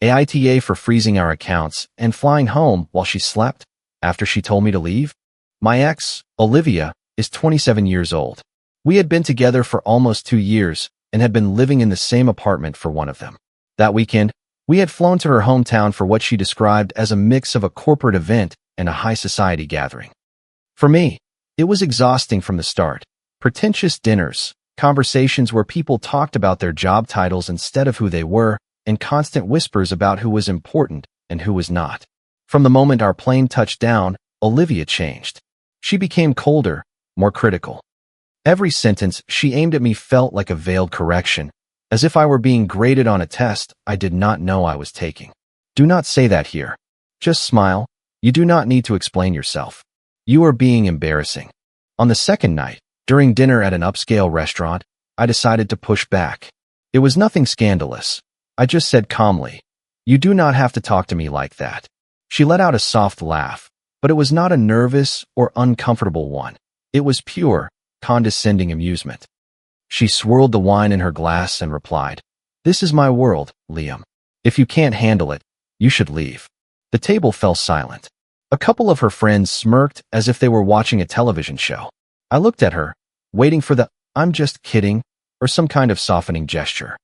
AITA for freezing our accounts and flying home while she slept after she told me to leave. My ex, Olivia, is 27 years old. We had been together for almost 2 years and had been living in the same apartment for one of them. That weekend, we had flown to her hometown for what she described as a mix of a corporate event and a high society gathering. For me, it was exhausting from the start. Pretentious dinners, conversations where people talked about their job titles instead of who they were, and constant whispers about who was important and who was not. From the moment our plane touched down, Olivia changed. She became colder, more critical. Every sentence she aimed at me felt like a veiled correction, as if I were being graded on a test I did not know I was taking. Do not say that here. Just smile. You do not need to explain yourself. You are being embarrassing. On the second night, during dinner at an upscale restaurant, I decided to push back. It was nothing scandalous. I just said calmly, "You do not have to talk to me like that." She let out a soft laugh, but it was not a nervous or uncomfortable one. It was pure, condescending amusement. She swirled the wine in her glass and replied, "This is my world, Liam. If you can't handle it, you should leave." The table fell silent. A couple of her friends smirked as if they were watching a television show. I looked at her, waiting for the "I'm just kidding" or some kind of softening gesture.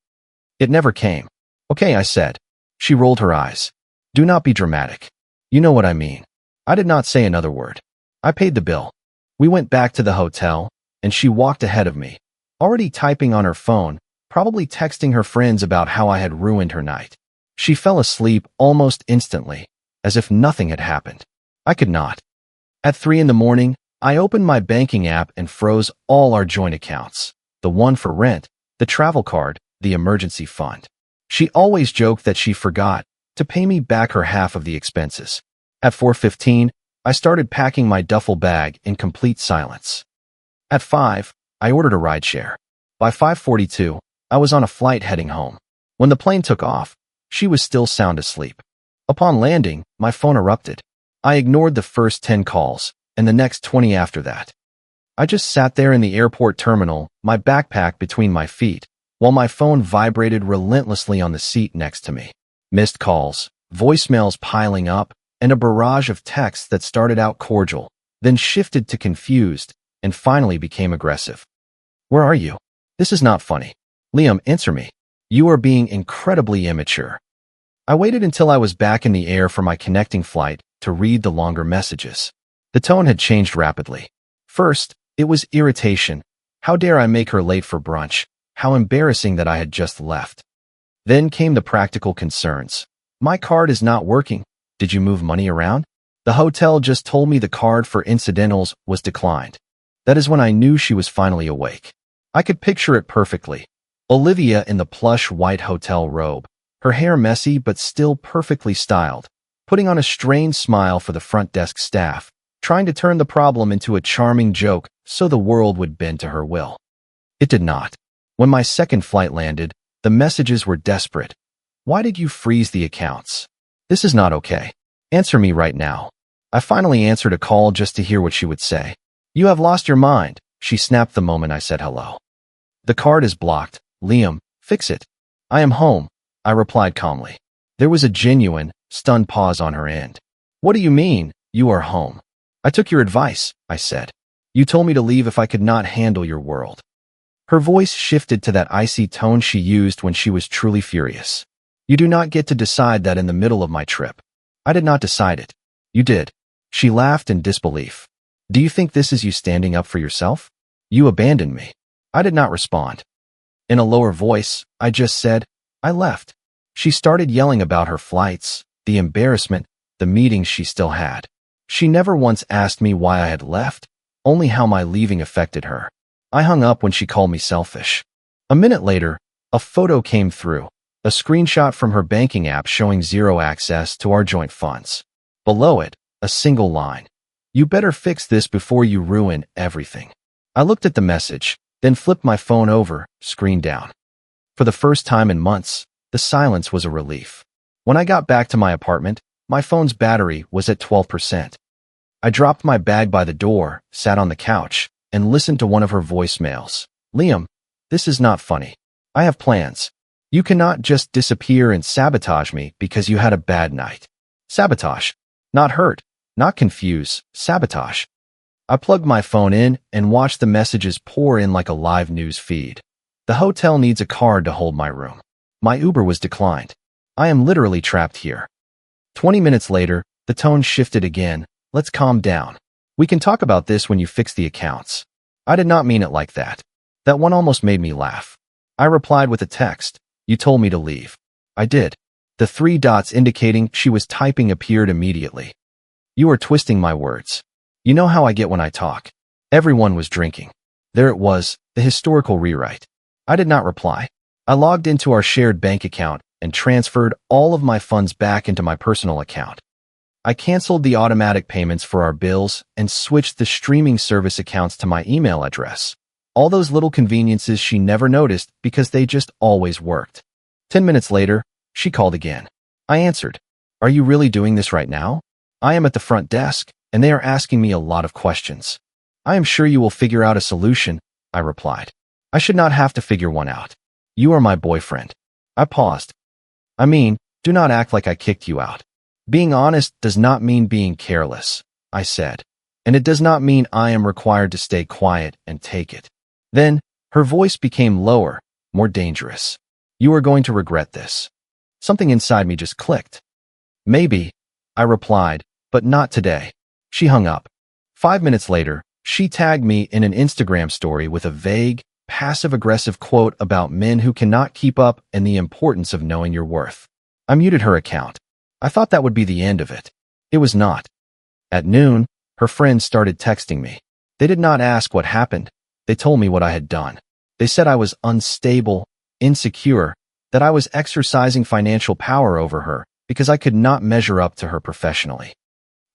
It never came. "Okay," I said. She rolled her eyes. "Do not be dramatic. You know what I mean." I did not say another word. I paid the bill. We went back to the hotel, and she walked ahead of me, already typing on her phone, probably texting her friends about how I had ruined her night. She fell asleep almost instantly, as if nothing had happened. I could not. At 3 in the morning, I opened my banking app and froze all our joint accounts, the one for rent, the travel card, the emergency fund. She always joked that she forgot to pay me back her half of the expenses. At 4:15, I started packing my duffel bag in complete silence. At 5, I ordered a rideshare. By 5:42, I was on a flight heading home. When the plane took off, she was still sound asleep. Upon landing, my phone erupted. I ignored the first 10 calls, and the next 20 after that. I just sat there in the airport terminal, my backpack between my feet, while my phone vibrated relentlessly on the seat next to me. Missed calls, voicemails piling up, and a barrage of texts that started out cordial, then shifted to confused, and finally became aggressive. "Where are you? This is not funny. Liam, answer me. You are being incredibly immature." I waited until I was back in the air for my connecting flight to read the longer messages. The tone had changed rapidly. First, it was irritation. How dare I make her late for brunch? How embarrassing that I had just left. Then came the practical concerns. "My card is not working. Did you move money around? The hotel just told me the card for incidentals was declined." That is when I knew she was finally awake. I could picture it perfectly. Olivia in the plush white hotel robe, her hair messy but still perfectly styled, putting on a strained smile for the front desk staff, trying to turn the problem into a charming joke so the world would bend to her will. It did not. When my second flight landed, the messages were desperate. "Why did you freeze the accounts? This is not okay. Answer me right now." I finally answered a call just to hear what she would say. "You have lost your mind," she snapped the moment I said hello. "The card is blocked. Liam, fix it." "I am home," I replied calmly. There was a genuine, stunned pause on her end. "What do you mean, you are home?" "I took your advice," I said. "You told me to leave if I could not handle your world." Her voice shifted to that icy tone she used when she was truly furious. "You do not get to decide that in the middle of my trip." "I did not decide it. You did." She laughed in disbelief. "Do you think this is you standing up for yourself? You abandoned me." I did not respond. In a lower voice, I just said, "I left." She started yelling about her flights, the embarrassment, the meetings she still had. She never once asked me why I had left, only how my leaving affected her. I hung up when she called me selfish. A minute later, a photo came through, a screenshot from her banking app showing zero access to our joint funds. Below it, a single line. "You better fix this before you ruin everything." I looked at the message, then flipped my phone over, screen down. For the first time in months, the silence was a relief. When I got back to my apartment, my phone's battery was at 12%. I dropped my bag by the door, sat on the couch, and listened to one of her voicemails. "Liam, this is not funny. I have plans. You cannot just disappear and sabotage me because you had a bad night. Sabotage. Not hurt, not confuse, sabotage. I plugged my phone in and watched the messages pour in like a live news feed. The hotel needs a card to hold my room. My Uber was declined. I am literally trapped here. 20 minutes later, the tone shifted again. Let's calm down. We can talk about this when you fix the accounts. I did not mean it like that. That one almost made me laugh. I replied with a text. You told me to leave. I did. The 3 dots indicating she was typing appeared immediately. You are twisting my words. You know how I get when I talk. Everyone was drinking. There it was, the historical rewrite. I did not reply. I logged into our shared bank account and transferred all of my funds back into my personal account. I canceled the automatic payments for our bills and switched the streaming service accounts to my email address. All those little conveniences she never noticed because they just always worked. 10 minutes later, she called again. I answered. Are you really doing this right now? I am at the front desk, and they are asking me a lot of questions. I am sure you will figure out a solution, I replied. I should not have to figure one out. You are my boyfriend. I paused. I mean, do not act like I kicked you out. Being honest does not mean being careless, I said. And it does not mean I am required to stay quiet and take it. Then, her voice became lower, more dangerous. You are going to regret this. Something inside me just clicked. Maybe, I replied, but not today. She hung up. 5 minutes later, she tagged me in an Instagram story with a vague, passive-aggressive quote about men who cannot keep up and the importance of knowing your worth. I muted her account. I thought that would be the end of it. It was not. At noon, her friends started texting me. They did not ask what happened. They told me what I had done. They said I was unstable, insecure, that I was exercising financial power over her because I could not measure up to her professionally.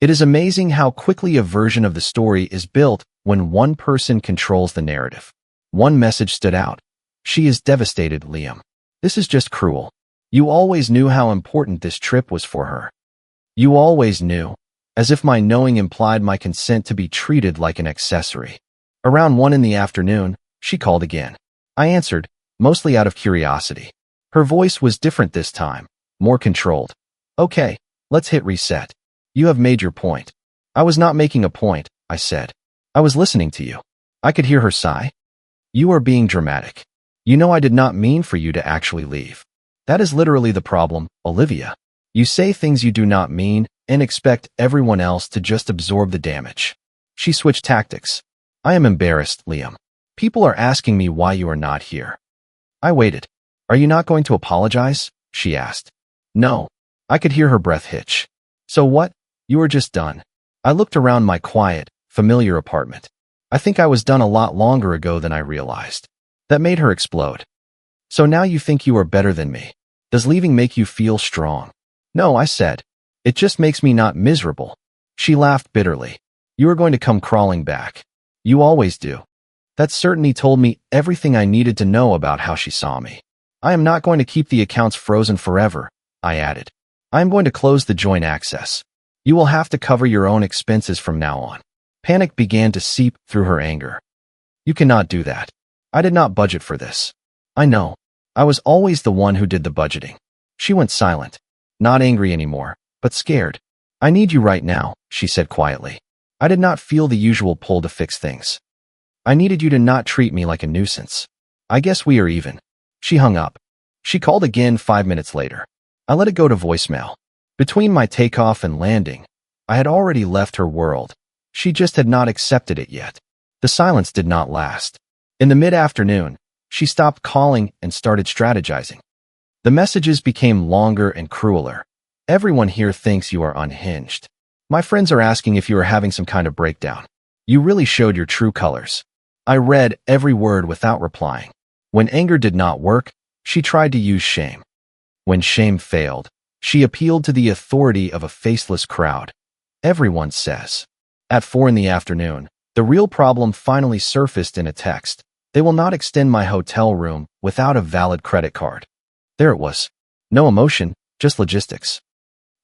It is amazing how quickly a version of the story is built when one person controls the narrative. One message stood out. She is devastated, Liam. This is just cruel. You always knew how important this trip was for her. You always knew, as if my knowing implied my consent to be treated like an accessory. Around 1 in the afternoon, she called again. I answered, mostly out of curiosity. Her voice was different this time, more controlled. Okay, let's hit reset. You have made your point. I was not making a point, I said. I was listening to you. I could hear her sigh. You are being dramatic. You know I did not mean for you to actually leave. That is literally the problem, Olivia. You say things you do not mean and expect everyone else to just absorb the damage. She switched tactics. I am embarrassed, Liam. People are asking me why you are not here. I waited. Are you not going to apologize? She asked. No. I could hear her breath hitch. So what? You are just done. I looked around my quiet, familiar apartment. I think I was done a lot longer ago than I realized. That made her explode. So now you think you are better than me. Does leaving make you feel strong? No, I said. It just makes me not miserable. She laughed bitterly. You are going to come crawling back. You always do. That certainly told me everything I needed to know about how she saw me. I am not going to keep the accounts frozen forever, I added. I am going to close the joint access. You will have to cover your own expenses from now on. Panic began to seep through her anger. You cannot do that. I did not budget for this. I know. I was always the one who did the budgeting. She went silent. Not angry anymore, but scared. I need you right now, she said quietly. I did not feel the usual pull to fix things. I needed you to not treat me like a nuisance. I guess we are even. She hung up. She called again 5 minutes later. I let it go to voicemail. Between my takeoff and landing, I had already left her world. She just had not accepted it yet. The silence did not last. In the mid-afternoon, she stopped calling and started strategizing. The messages became longer and crueler. Everyone here thinks you are unhinged. My friends are asking if you are having some kind of breakdown. You really showed your true colors. I read every word without replying. When anger did not work, she tried to use shame. When shame failed, she appealed to the authority of a faceless crowd. Everyone says. At 4 in the afternoon, the real problem finally surfaced in a text. They will not extend my hotel room without a valid credit card. There it was. No emotion, just logistics.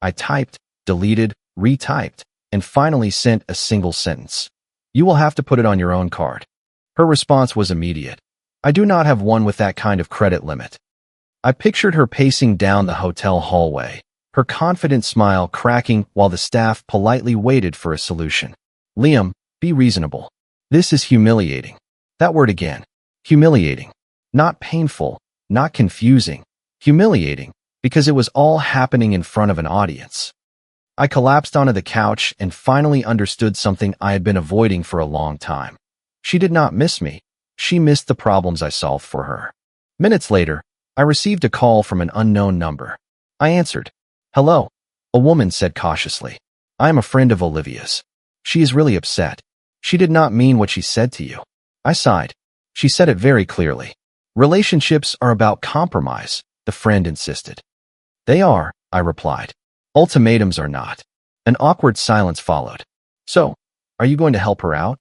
I typed, deleted, retyped, and finally sent a single sentence. You will have to put it on your own card. Her response was immediate. I do not have one with that kind of credit limit. I pictured her pacing down the hotel hallway, her confident smile cracking while the staff politely waited for a solution. Liam, be reasonable. This is humiliating. That word again. Humiliating. Not painful, not confusing. Humiliating, because it was all happening in front of an audience. I collapsed onto the couch and finally understood something I had been avoiding for a long time. She did not miss me. She missed the problems I solved for her. Minutes later, I received a call from an unknown number. I answered. Hello, a woman said cautiously. I am a friend of Olivia's. She is really upset. She did not mean what she said to you. I sighed. She said it very clearly. Relationships are about compromise, the friend insisted. They are, I replied. Ultimatums are not. An awkward silence followed. So, are you going to help her out?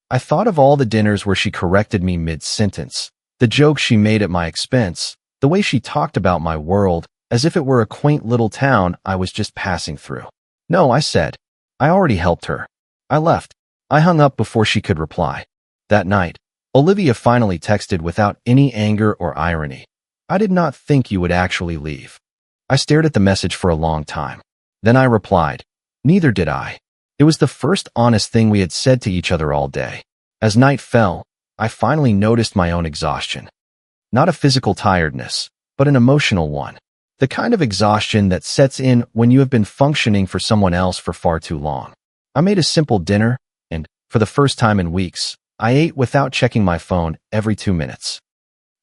I thought of all the dinners where she corrected me mid-sentence, the jokes she made at my expense, the way she talked about my world, as if it were a quaint little town I was just passing through. No, I said. I already helped her. I left. I hung up before she could reply. That night, Olivia finally texted without any anger or irony. I did not think you would actually leave. I stared at the message for a long time. Then I replied, neither did I. It was the first honest thing we had said to each other all day. As night fell, I finally noticed my own exhaustion. Not a physical tiredness, but an emotional one. The kind of exhaustion that sets in when you have been functioning for someone else for far too long. I made a simple dinner, and, for the first time in weeks, I ate without checking my phone every 2 minutes.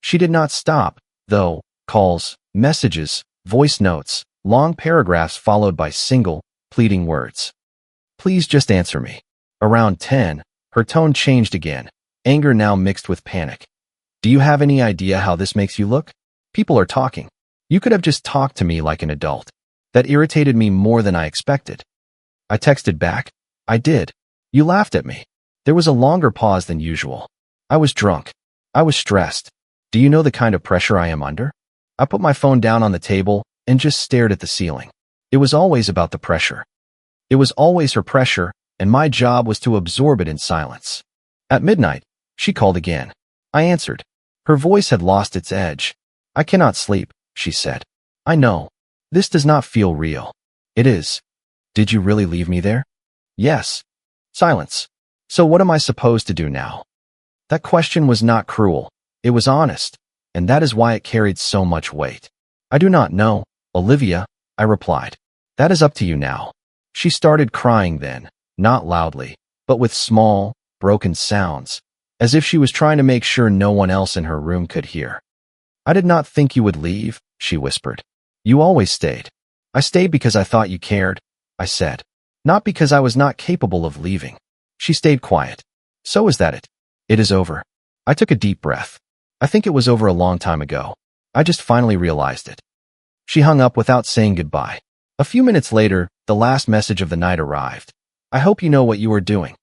She did not stop, though. Calls, messages, voice notes, long paragraphs followed by single, pleading words. Please just answer me. Around 10, her tone changed again, anger now mixed with panic. Do you have any idea how this makes you look? People are talking. You could have just talked to me like an adult. That irritated me more than I expected. I texted back. I did. You laughed at me. There was a longer pause than usual. I was drunk. I was stressed. Do you know the kind of pressure I am under? I put my phone down on the table and just stared at the ceiling. It was always about the pressure. It was always her pressure, and my job was to absorb it in silence. At midnight, she called again. I answered. Her voice had lost its edge. I cannot sleep, she said. I know. This does not feel real. It is. Did you really leave me there? Yes. Silence. So what am I supposed to do now? That question was not cruel. It was honest, and that is why it carried so much weight. I do not know, Olivia, I replied. That is up to you now. She started crying then, not loudly, but with small, broken sounds, as if she was trying to make sure no one else in her room could hear. I did not think you would leave, she whispered. You always stayed. I stayed because I thought you cared, I said. Not because I was not capable of leaving. She stayed quiet. So is that it? It is over. I took a deep breath. I think it was over a long time ago. I just finally realized it. She hung up without saying goodbye. A few minutes later, the last message of the night arrived. I hope you know what you are doing.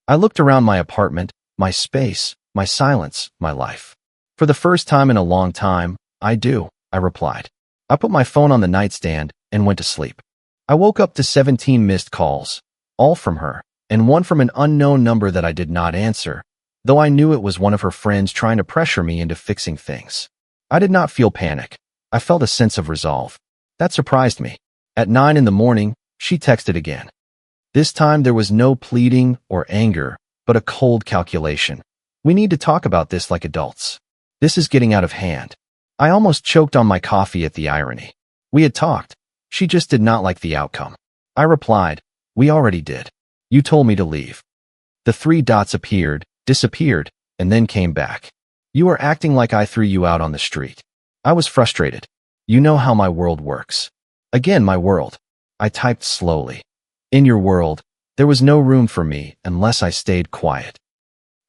I looked around my apartment, my space, my silence, my life. For the first time in a long time, I do, I replied. I put my phone on the nightstand and went to sleep. I woke up to 17 missed calls, all from her, and one from an unknown number that I did not answer, though I knew it was one of her friends trying to pressure me into fixing things. I did not feel panic. I felt a sense of resolve. That surprised me. At 9 in the morning, she texted again. This time there was no pleading or anger, but a cold calculation. We need to talk about this like adults. This is getting out of hand. I almost choked on my coffee at the irony. We had talked. She just did not like the outcome. I replied, we already did. You told me to leave. The 3 dots appeared, disappeared, and then came back. You are acting like I threw you out on the street. I was frustrated. You know how my world works. Again, my world. I typed slowly. In your world, there was no room for me unless I stayed quiet.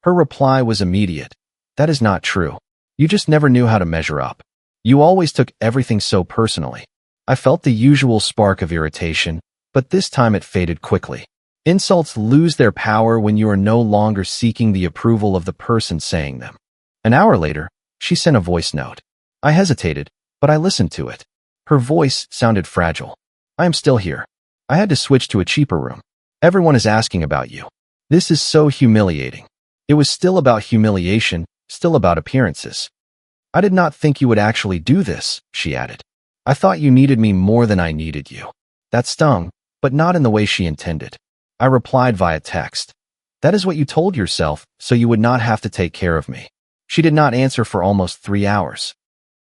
Her reply was immediate. That is not true. You just never knew how to measure up. You always took everything so personally. I felt the usual spark of irritation, but this time it faded quickly. Insults lose their power when you are no longer seeking the approval of the person saying them. An hour later, she sent a voice note. I hesitated, but I listened to it. Her voice sounded fragile. I am still here. I had to switch to a cheaper room. Everyone is asking about you. This is so humiliating. It was still about humiliation, still about appearances. I did not think you would actually do this, she added. I thought you needed me more than I needed you. That stung, but not in the way she intended. I replied via text. That is what you told yourself, so you would not have to take care of me. She did not answer for almost 3 hours.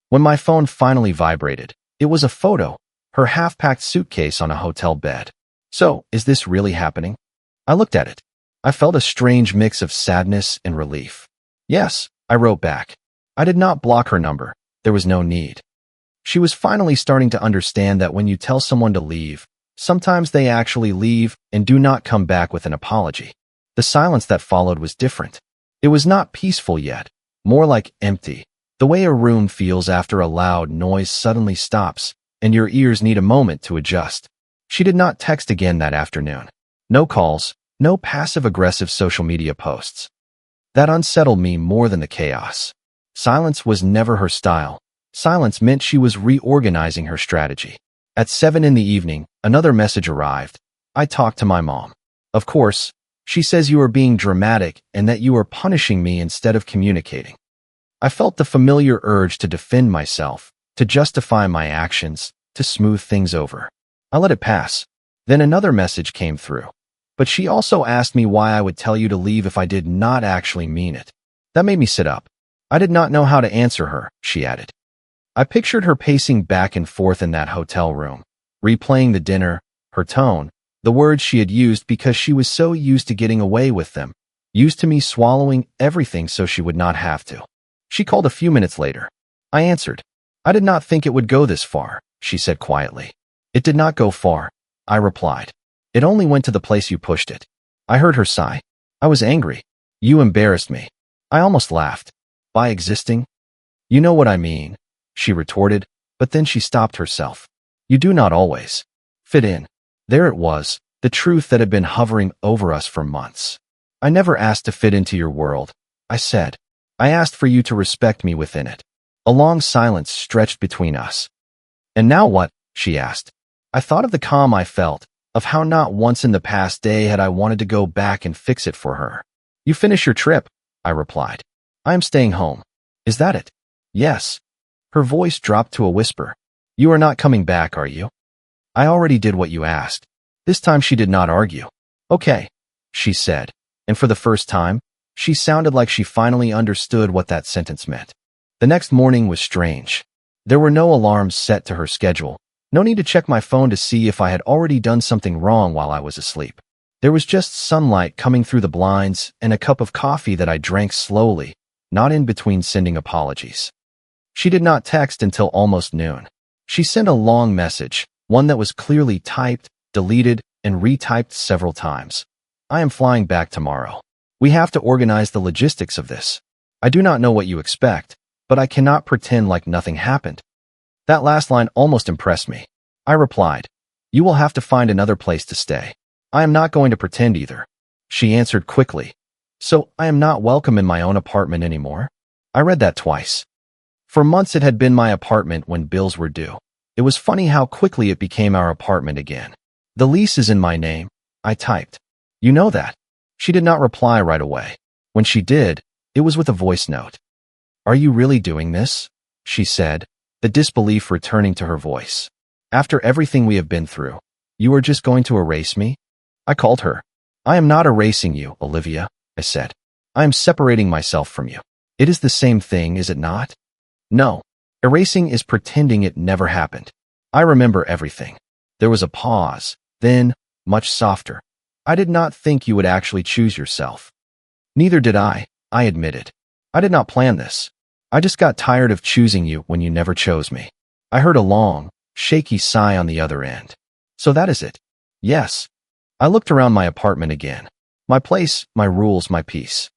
When my phone finally vibrated, it was a photo, her half-packed suitcase on a hotel bed. So, is this really happening? I looked at it. I felt a strange mix of sadness and relief. Yes, I wrote back. I did not block her number. There was no need. She was finally starting to understand that when you tell someone to leave, sometimes they actually leave and do not come back with an apology. The silence that followed was different. It was not peaceful yet, more like empty, the way a room feels after a loud noise suddenly stops and your ears need a moment to adjust. She did not text again that afternoon. No calls, no passive-aggressive social media posts. That unsettled me more than the chaos. Silence was never her style. Silence meant she was reorganizing her strategy. At 7 in the evening, another message arrived. I talked to my mom. Of course, she says you are being dramatic and that you are punishing me instead of communicating. I felt the familiar urge to defend myself, to justify my actions, to smooth things over. I let it pass. Then another message came through. But she also asked me why I would tell you to leave if I did not actually mean it. That made me sit up. I did not know how to answer her, she added. I pictured her pacing back and forth in that hotel room, replaying the dinner, her tone, the words she had used because she was so used to getting away with them, used to me swallowing everything so she would not have to. She called a few minutes later. I answered. I did not think it would go this far, she said quietly. It did not go far, I replied. It only went to the place you pushed it. I heard her sigh. I was angry. You embarrassed me. I almost laughed. By existing? You know what I mean, she retorted, but then she stopped herself. You do not always fit in. There it was, the truth that had been hovering over us for months. I never asked to fit into your world, I said. I asked for you to respect me within it. A long silence stretched between us. And now what? She asked. I thought of the calm I felt, of how not once in the past day had I wanted to go back and fix it for her. You finish your trip, I replied. I am staying home. Is that it? Yes. Her voice dropped to a whisper. You are not coming back, are you? I already did what you asked. This time she did not argue. Okay, she said, and for the first time, she sounded like she finally understood what that sentence meant. The next morning was strange. There were no alarms set to her schedule, no need to check my phone to see if I had already done something wrong while I was asleep. There was just sunlight coming through the blinds and a cup of coffee that I drank slowly, not in between sending apologies. She did not text until almost noon. She sent a long message, one that was clearly typed, deleted, and retyped several times. I am flying back tomorrow. We have to organize the logistics of this. I do not know what you expect, but I cannot pretend like nothing happened. That last line almost impressed me. I replied, You will have to find another place to stay. I am not going to pretend either. She answered quickly, So I am not welcome in my own apartment anymore? I read that twice. For months it had been my apartment when bills were due. It was funny how quickly it became our apartment again. The lease is in my name, I typed. You know that. She did not reply right away. When she did, it was with a voice note. Are you really doing this? She said, the disbelief returning to her voice. After everything we have been through, you are just going to erase me? I called her. I am not erasing you, Olivia, I said. I am separating myself from you. It is the same thing, is it not? No. Erasing is pretending it never happened. I remember everything. There was a pause, then, much softer. I did not think you would actually choose yourself. Neither did I admitted. I did not plan this. I just got tired of choosing you when you never chose me. I heard a long, shaky sigh on the other end. So that is it. Yes. I looked around my apartment again. My place, my rules, my peace.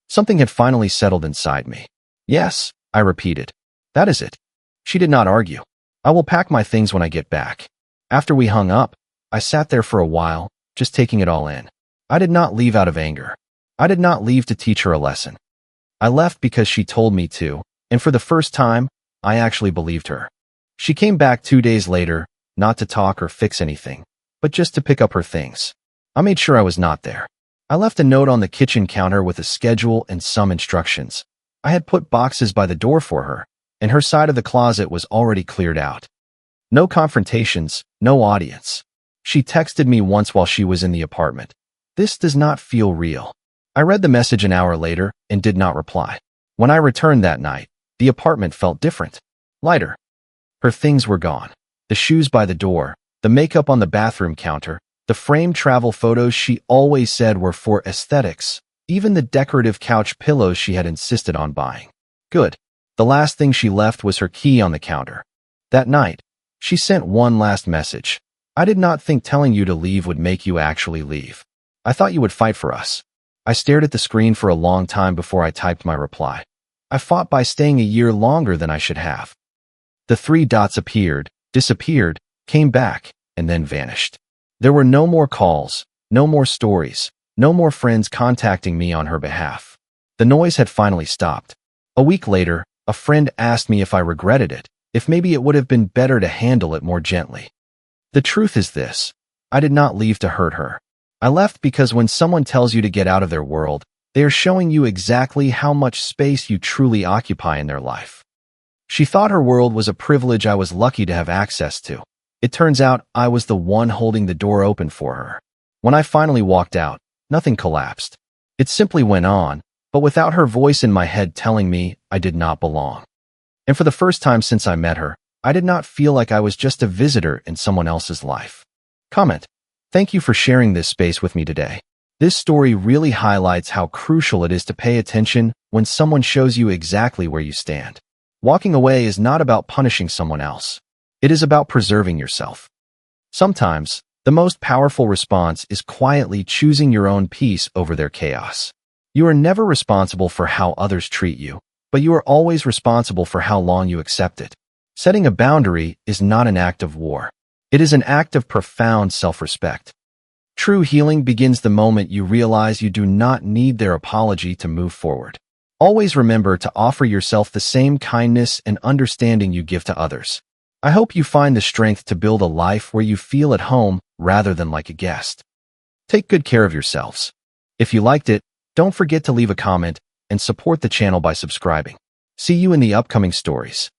Something had finally settled inside me. Yes, I repeated. That is it. She did not argue. I will pack my things when I get back. After we hung up, I sat there for a while, just taking it all in. I did not leave out of anger. I did not leave to teach her a lesson. I left because she told me to, and for the first time, I actually believed her. She came back 2 days later, not to talk or fix anything, but just to pick up her things. I made sure I was not there. I left a note on the kitchen counter with a schedule and some instructions. I had put boxes by the door for her, and her side of the closet was already cleared out. No confrontations, no audience. She texted me once while she was in the apartment. This does not feel real. I read the message an hour later and did not reply. When I returned that night, the apartment felt different. Lighter. Her things were gone. The shoes by the door, the makeup on the bathroom counter, the framed travel photos she always said were for aesthetics, even the decorative couch pillows she had insisted on buying. Good. The last thing she left was her key on the counter. That night, she sent one last message. I did not think telling you to leave would make you actually leave. I thought you would fight for us. I stared at the screen for a long time before I typed my reply. I fought by staying a year longer than I should have. The 3 dots appeared, disappeared, came back, and then vanished. There were no more calls, no more stories, no more friends contacting me on her behalf. The noise had finally stopped. A week later, a friend asked me if I regretted it, if maybe it would have been better to handle it more gently. The truth is this: I did not leave to hurt her. I left because when someone tells you to get out of their world, they are showing you exactly how much space you truly occupy in their life. She thought her world was a privilege I was lucky to have access to. It turns out I was the one holding the door open for her. When I finally walked out, nothing collapsed. It simply went on, but without her voice in my head telling me I did not belong. And for the first time since I met her, I did not feel like I was just a visitor in someone else's life. Comment. Thank you for sharing this space with me today. This story really highlights how crucial it is to pay attention when someone shows you exactly where you stand. Walking away is not about punishing someone else. It is about preserving yourself. Sometimes, the most powerful response is quietly choosing your own peace over their chaos. You are never responsible for how others treat you, but you are always responsible for how long you accept it. Setting a boundary is not an act of war. It is an act of profound self-respect. True healing begins the moment you realize you do not need their apology to move forward. Always remember to offer yourself the same kindness and understanding you give to others. I hope you find the strength to build a life where you feel at home rather than like a guest. Take good care of yourselves. If you liked it, don't forget to leave a comment and support the channel by subscribing. See you in the upcoming stories.